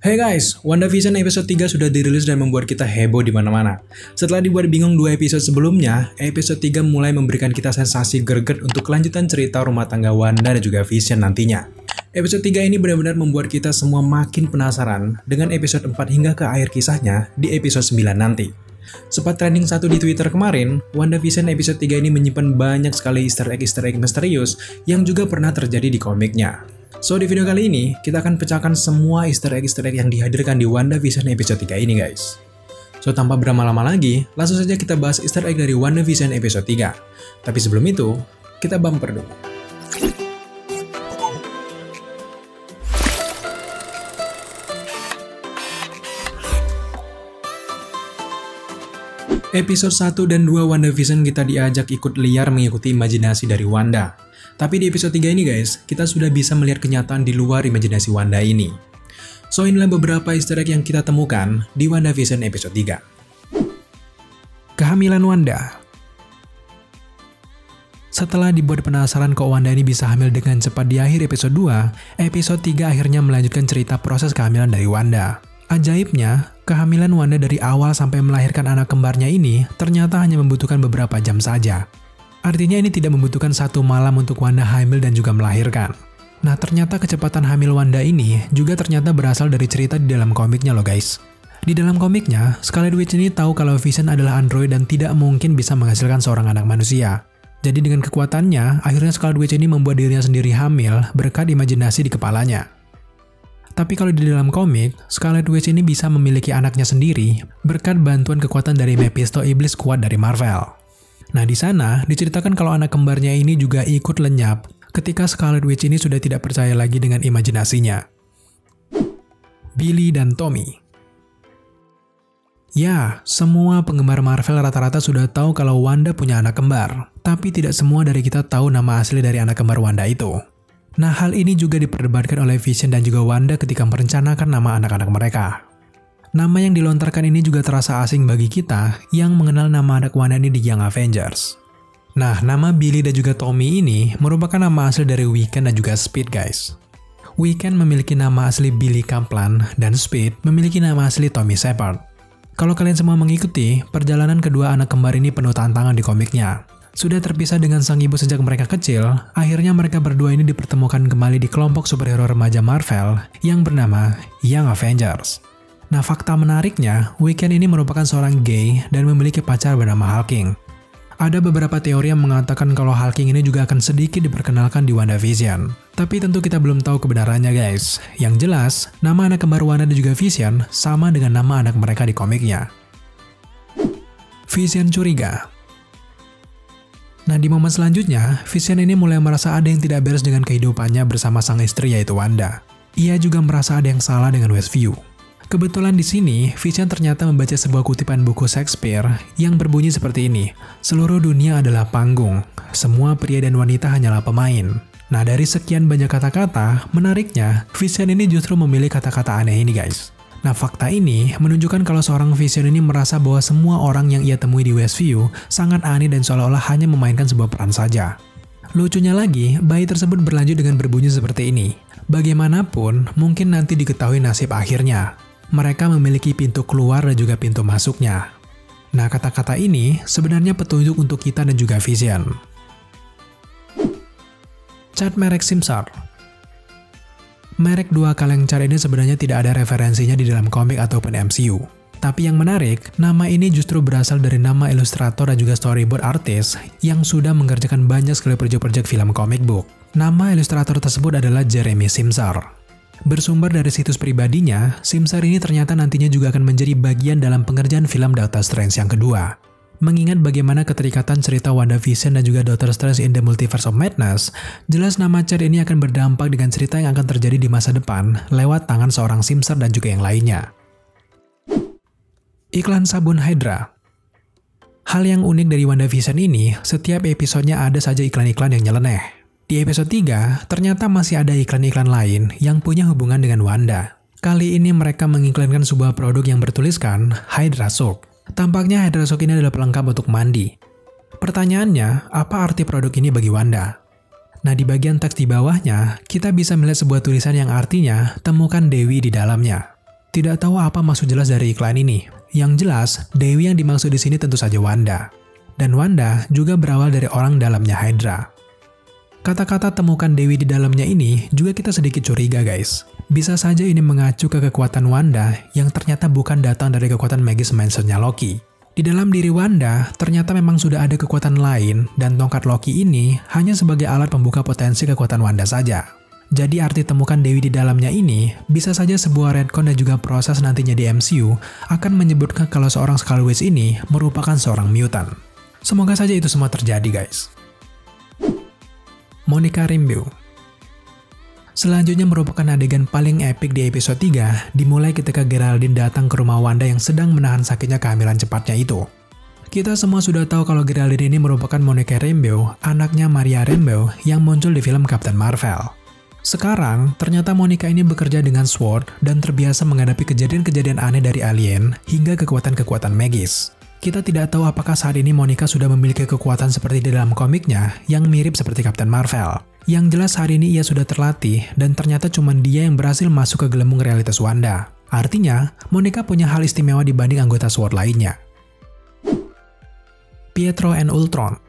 Hey guys, WandaVision episode 3 sudah dirilis dan membuat kita heboh di mana-mana. Setelah dibuat bingung 2 episode sebelumnya, episode 3 mulai memberikan kita sensasi greget untuk kelanjutan cerita rumah tangga Wanda dan juga Vision nantinya. Episode 3 ini benar-benar membuat kita semua makin penasaran dengan episode 4 hingga ke akhir kisahnya di episode 9 nanti. Sempat trending satu di Twitter kemarin, WandaVision episode 3 ini menyimpan banyak sekali easter egg misterius yang juga pernah terjadi di komiknya. So, di video kali ini, kita akan pecahkan semua easter egg yang dihadirkan di WandaVision episode 3 ini guys. So, tanpa berlama-lama lagi, langsung saja kita bahas easter egg dari WandaVision episode 3. Tapi sebelum itu, kita bumper dulu. Episode 1 dan 2 WandaVision kita diajak ikut liar mengikuti imajinasi dari Wanda. Tapi di episode 3 ini guys, kita sudah bisa melihat kenyataan di luar imajinasi Wanda ini. So, inilah beberapa easter egg yang kita temukan di WandaVision episode 3. Kehamilan Wanda. Setelah dibuat penasaran kok Wanda ini bisa hamil dengan cepat di akhir episode 2, episode 3 akhirnya melanjutkan cerita proses kehamilan dari Wanda. Ajaibnya, kehamilan Wanda dari awal sampai melahirkan anak kembarnya ini ternyata hanya membutuhkan beberapa jam saja. Artinya ini tidak membutuhkan satu malam untuk Wanda hamil dan juga melahirkan. Nah, ternyata kecepatan hamil Wanda ini juga ternyata berasal dari cerita di dalam komiknya loh guys. Di dalam komiknya, Scarlet Witch ini tahu kalau Vision adalah android dan tidak mungkin bisa menghasilkan seorang anak manusia. Jadi dengan kekuatannya, akhirnya Scarlet Witch ini membuat dirinya sendiri hamil berkat imajinasi di kepalanya. Tapi kalau di dalam komik, Scarlet Witch ini bisa memiliki anaknya sendiri berkat bantuan kekuatan dari Mephisto iblis kuat dari Marvel. Nah, di sana diceritakan kalau anak kembarnya ini juga ikut lenyap ketika Scarlet Witch ini sudah tidak percaya lagi dengan imajinasinya. Billy dan Tommy. Ya, semua penggemar Marvel rata-rata sudah tahu kalau Wanda punya anak kembar, tapi tidak semua dari kita tahu nama asli dari anak kembar Wanda itu. Nah, hal ini juga diperdebatkan oleh Vision dan juga Wanda ketika merencanakan nama anak-anak mereka. Nama yang dilontarkan ini juga terasa asing bagi kita yang mengenal nama anak Wanda ini di Young Avengers. Nah, nama Billy dan juga Tommy ini merupakan nama asli dari Wiccan dan juga Speed guys. Wiccan memiliki nama asli Billy Kaplan dan Speed memiliki nama asli Tommy Shepard. Kalau kalian semua mengikuti, perjalanan kedua anak kembar ini penuh tantangan di komiknya. Sudah terpisah dengan sang ibu sejak mereka kecil, akhirnya mereka berdua ini dipertemukan kembali di kelompok superhero remaja Marvel yang bernama Young Avengers. Nah, fakta menariknya, Wiccan ini merupakan seorang gay dan memiliki pacar bernama Hulking. Ada beberapa teori yang mengatakan kalau Hulking ini juga akan sedikit diperkenalkan di WandaVision. Tapi tentu kita belum tahu kebenarannya guys. Yang jelas, nama anak kembar Wanda dan juga Vision sama dengan nama anak mereka di komiknya. Vision curiga. Nah, di momen selanjutnya, Vision ini mulai merasa ada yang tidak beres dengan kehidupannya bersama sang istri yaitu Wanda. Ia juga merasa ada yang salah dengan Westview. Kebetulan di sini, Vision ternyata membaca sebuah kutipan buku Shakespeare yang berbunyi seperti ini. Seluruh dunia adalah panggung, semua pria dan wanita hanyalah pemain. Nah, dari sekian banyak kata-kata, menariknya, Vision ini justru memilih kata-kata aneh ini guys. Nah, fakta ini menunjukkan kalau seorang Vision ini merasa bahwa semua orang yang ia temui di Westview sangat aneh dan seolah-olah hanya memainkan sebuah peran saja. Lucunya lagi, bayi tersebut berlanjut dengan berbunyi seperti ini. Bagaimanapun, mungkin nanti diketahui nasib akhirnya. Mereka memiliki pintu keluar dan juga pintu masuknya. Nah, kata-kata ini sebenarnya petunjuk untuk kita dan juga Vision. Cat merek Simsar. Merek dua kaleng cat ini sebenarnya tidak ada referensinya di dalam komik ataupun MCU. Tapi yang menarik, nama ini justru berasal dari nama ilustrator dan juga storyboard artist yang sudah mengerjakan banyak sekali proyek-proyek film comic book. Nama ilustrator tersebut adalah Jeremy Simsar. Bersumber dari situs pribadinya, Simsar ini ternyata nantinya juga akan menjadi bagian dalam pengerjaan film Doctor Strange yang kedua. Mengingat bagaimana keterikatan cerita WandaVision dan juga Doctor Strange in the Multiverse of Madness, jelas nama Cat ini akan berdampak dengan cerita yang akan terjadi di masa depan lewat tangan seorang Simsar dan juga yang lainnya. Iklan sabun Hydra. Hal yang unik dari WandaVision ini, setiap episodenya ada saja iklan-iklan yang nyeleneh. Di episode 3, ternyata masih ada iklan-iklan lain yang punya hubungan dengan Wanda. Kali ini mereka mengiklankan sebuah produk yang bertuliskan Hydra Soap. Tampaknya Hydra Soap ini adalah pelengkap untuk mandi. Pertanyaannya, apa arti produk ini bagi Wanda? Nah, di bagian teks di bawahnya, kita bisa melihat sebuah tulisan yang artinya temukan Dewi di dalamnya. Tidak tahu apa maksud jelas dari iklan ini. Yang jelas, Dewi yang dimaksud di sini tentu saja Wanda. Dan Wanda juga berawal dari orang dalamnya Hydra. Kata-kata temukan Dewi di dalamnya ini juga kita sedikit curiga guys. Bisa saja ini mengacu ke kekuatan Wanda yang ternyata bukan datang dari kekuatan Magis Mansion-nya Loki. Di dalam diri Wanda, ternyata memang sudah ada kekuatan lain dan tongkat Loki ini hanya sebagai alat pembuka potensi kekuatan Wanda saja. Jadi arti temukan Dewi di dalamnya ini bisa saja sebuah retcon dan juga proses nantinya di MCU akan menyebutkan kalau seorang Scarlet Witch ini merupakan seorang mutant. Semoga saja itu semua terjadi guys. Monica Rambeau. Selanjutnya merupakan adegan paling epik di episode 3, dimulai ketika Geraldine datang ke rumah Wanda yang sedang menahan sakitnya kehamilan cepatnya itu. Kita semua sudah tahu kalau Geraldine ini merupakan Monica Rambeau, anaknya Maria Rambeau yang muncul di film Captain Marvel. Sekarang, ternyata Monica ini bekerja dengan SWORD dan terbiasa menghadapi kejadian-kejadian aneh dari alien hingga kekuatan-kekuatan magis. Kita tidak tahu apakah saat ini Monica sudah memiliki kekuatan seperti di dalam komiknya yang mirip seperti Captain Marvel. Yang jelas hari ini ia sudah terlatih dan ternyata cuma dia yang berhasil masuk ke gelembung realitas Wanda. Artinya, Monica punya hal istimewa dibanding anggota SWORD lainnya. Pietro and Ultron.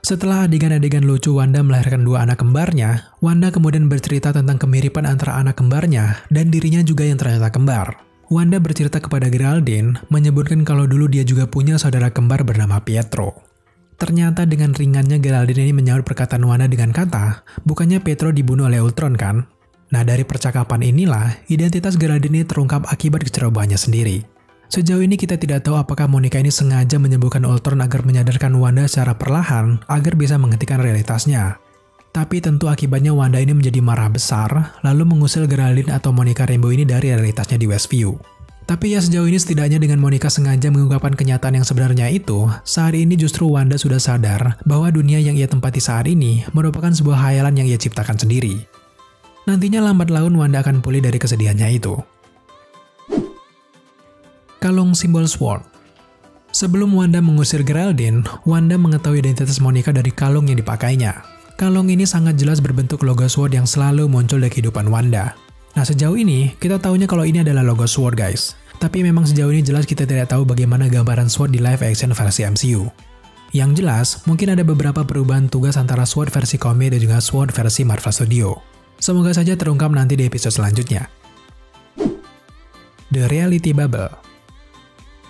Setelah adegan-adegan lucu Wanda melahirkan 2 anak kembarnya, Wanda kemudian bercerita tentang kemiripan antara anak kembarnya dan dirinya juga yang ternyata kembar. Wanda bercerita kepada Geraldine, menyebutkan kalau dulu dia juga punya saudara kembar bernama Pietro. Ternyata dengan ringannya Geraldine ini menyaut perkataan Wanda dengan kata, bukannya Pietro dibunuh oleh Ultron kan? Nah dari percakapan inilah, identitas Geraldine ini terungkap akibat kecerobohannya sendiri. Sejauh ini kita tidak tahu apakah Monica ini sengaja menyembuhkan Ultron agar menyadarkan Wanda secara perlahan agar bisa menghentikan realitasnya. Tapi tentu akibatnya Wanda ini menjadi marah besar, lalu mengusir Geraldine atau Monica Rambeau ini dari realitasnya di Westview. Tapi ya sejauh ini setidaknya dengan Monica sengaja mengungkapkan kenyataan yang sebenarnya itu, saat ini justru Wanda sudah sadar bahwa dunia yang ia tempati saat ini merupakan sebuah khayalan yang ia ciptakan sendiri. Nantinya lambat laun Wanda akan pulih dari kesedihannya itu. Kalung simbol SWORD. Sebelum Wanda mengusir Geraldine, Wanda mengetahui identitas Monica dari kalung yang dipakainya. Kalung ini sangat jelas berbentuk logo SWORD yang selalu muncul dari kehidupan Wanda. Nah sejauh ini, kita tahunya kalau ini adalah logo SWORD guys. Tapi memang sejauh ini jelas kita tidak tahu bagaimana gambaran SWORD di live action versi MCU. Yang jelas, mungkin ada beberapa perubahan tugas antara SWORD versi komik dan juga SWORD versi Marvel Studio. Semoga saja terungkap nanti di episode selanjutnya. The Reality Bubble.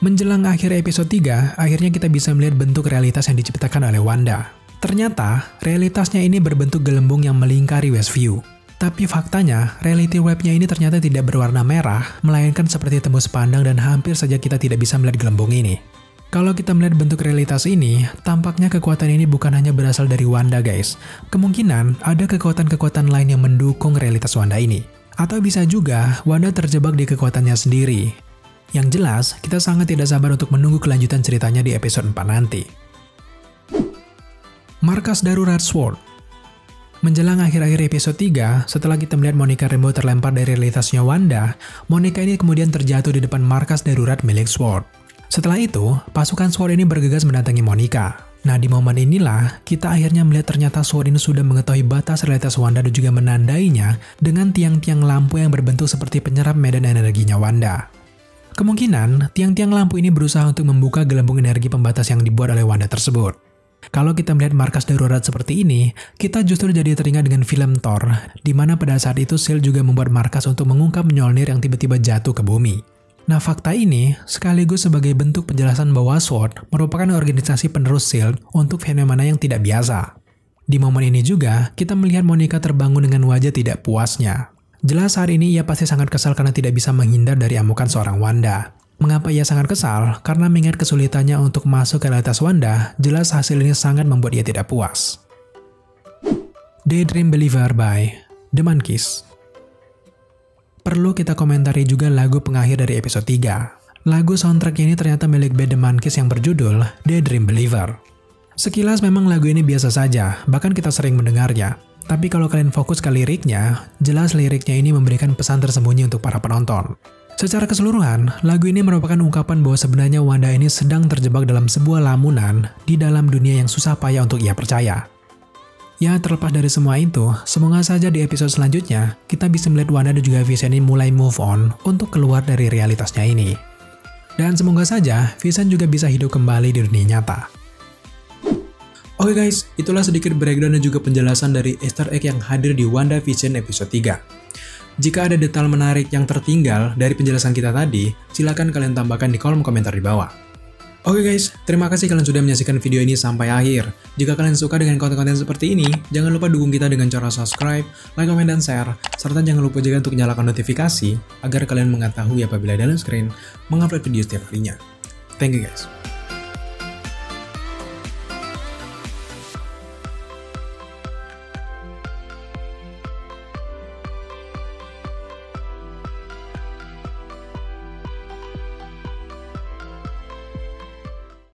Menjelang akhir episode 3, akhirnya kita bisa melihat bentuk realitas yang diciptakan oleh Wanda. Ternyata, realitasnya ini berbentuk gelembung yang melingkari Westview. Tapi faktanya, reality webnya ini ternyata tidak berwarna merah, melainkan seperti tembus pandang dan hampir saja kita tidak bisa melihat gelembung ini. Kalau kita melihat bentuk realitas ini, tampaknya kekuatan ini bukan hanya berasal dari Wanda guys. Kemungkinan ada kekuatan-kekuatan lain yang mendukung realitas Wanda ini. Atau bisa juga, Wanda terjebak di kekuatannya sendiri. Yang jelas, kita sangat tidak sabar untuk menunggu kelanjutan ceritanya di episode 4 nanti. Markas Darurat SWORD. Menjelang akhir-akhir episode 3, setelah kita melihat Monica Rambeau terlempar dari realitasnya Wanda, Monica ini kemudian terjatuh di depan markas darurat milik SWORD. Setelah itu, pasukan SWORD ini bergegas mendatangi Monica. Nah, di momen inilah, kita akhirnya melihat ternyata SWORD ini sudah mengetahui batas realitas Wanda dan juga menandainya dengan tiang-tiang lampu yang berbentuk seperti penyerap medan energinya Wanda. Kemungkinan, tiang-tiang lampu ini berusaha untuk membuka gelembung energi pembatas yang dibuat oleh Wanda tersebut. Kalau kita melihat markas darurat seperti ini, kita justru jadi teringat dengan film Thor, di mana pada saat itu S.H.I.E.L.D. juga membuat markas untuk mengungkap Mjolnir yang tiba-tiba jatuh ke bumi. Nah, fakta ini sekaligus sebagai bentuk penjelasan bahwa SWORD merupakan organisasi penerus S.H.I.E.L.D. untuk fenomena yang tidak biasa. Di momen ini juga, kita melihat Monica terbangun dengan wajah tidak puasnya. Jelas saat ini ia pasti sangat kesal karena tidak bisa menghindar dari amukan seorang Wanda. Mengapa ia sangat kesal? Karena mengingat kesulitannya untuk masuk ke realitas Wanda, jelas hasil ini sangat membuat ia tidak puas. Daydream Believer by The Monkees. Perlu kita komentari juga lagu pengakhir dari episode 3. Lagu soundtrack ini ternyata milik band The Monkees yang berjudul Daydream Believer. Sekilas memang lagu ini biasa saja, bahkan kita sering mendengarnya. Tapi kalau kalian fokus ke liriknya, jelas liriknya ini memberikan pesan tersembunyi untuk para penonton. Secara keseluruhan, lagu ini merupakan ungkapan bahwa sebenarnya Wanda ini sedang terjebak dalam sebuah lamunan di dalam dunia yang susah payah untuk ia percaya. Ya, terlepas dari semua itu, semoga saja di episode selanjutnya, kita bisa melihat Wanda dan juga Vision ini mulai move on untuk keluar dari realitasnya ini. Dan semoga saja, Vision juga bisa hidup kembali di dunia nyata. Oke guys, itulah sedikit breakdown dan juga penjelasan dari Easter egg yang hadir di WandaVision episode 3. Jika ada detail menarik yang tertinggal dari penjelasan kita tadi, silakan kalian tambahkan di kolom komentar di bawah. Oke guys, terima kasih kalian sudah menyaksikan video ini sampai akhir. Jika kalian suka dengan konten-konten seperti ini, jangan lupa dukung kita dengan cara subscribe, like, komen, dan share, serta jangan lupa juga untuk nyalakan notifikasi agar kalian mengetahui apabila Dalam Screen mengupload video setiap harinya. Thank you guys.